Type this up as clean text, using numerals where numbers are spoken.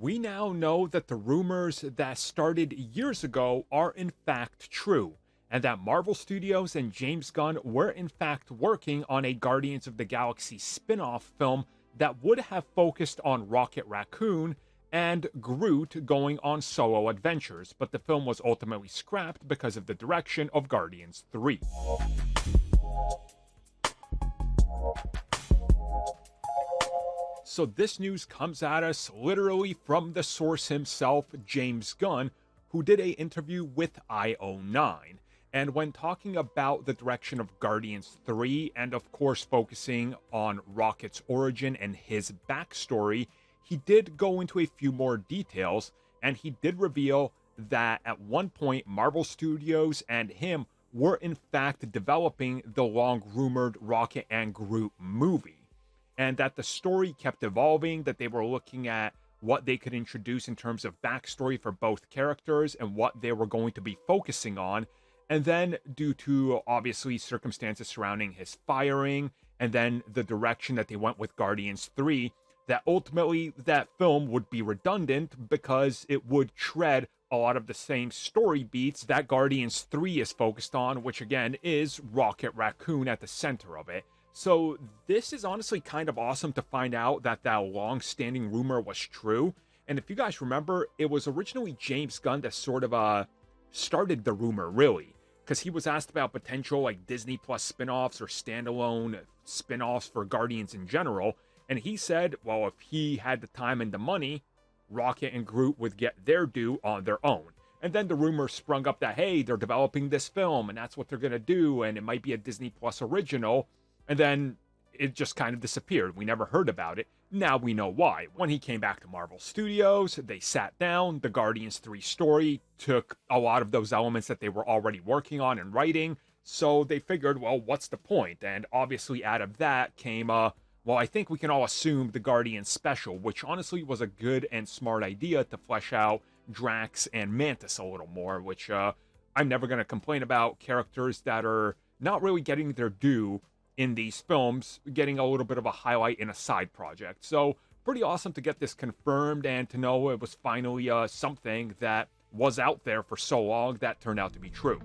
We now know that the rumors that started years ago are in fact true, and that Marvel Studios and James Gunn were in fact working on a Guardians of the Galaxy spin off film that would have focused on Rocket Raccoon and Groot going on solo adventures, but the film was ultimately scrapped because of the direction of Guardians 3. So this news comes at us literally from the source himself, James Gunn, who did an interview with IO9. And when talking about the direction of Guardians 3, and of course focusing on Rocket's origin and his backstory, he did go into a few more details, and he did reveal that at one point Marvel Studios and him were in fact developing the long-rumored Rocket and Groot movie. And that the story kept evolving, that they were looking at what they could introduce in terms of backstory for both characters and what they were going to be focusing on. And then, due to obviously circumstances surrounding his firing, and then the direction that they went with Guardians 3, that ultimately that film would be redundant because it would tread a lot of the same story beats that Guardians 3 is focused on, which again is Rocket Raccoon at the center of it. So this is honestly kind of awesome to find out that that long-standing rumor was true. And if you guys remember, it was originally James Gunn that sort of started the rumor, really. Because he was asked about potential like Disney Plus spin-offs or standalone spin-offs for Guardians in general. And he said, well, if he had the time and the money, Rocket and Groot would get their due on their own. And then the rumor sprung up that, hey, they're developing this film and that's what they're going to do. And it might be a Disney Plus original. And then it just kind of disappeared. We never heard about it. Now we know why. When he came back to Marvel Studios, they sat down. The Guardians 3 story took a lot of those elements that they were already working on and writing. So they figured, well, what's the point? And obviously out of that came, well, I think we can all assume the Guardians special, which honestly was a good and smart idea to flesh out Drax and Mantis a little more, which I'm never going to complain about. Characters that are not really getting their due in these films, getting a little bit of a highlight in a side project. So pretty awesome to get this confirmed and to know it was finally something that was out there for so long that turned out to be true.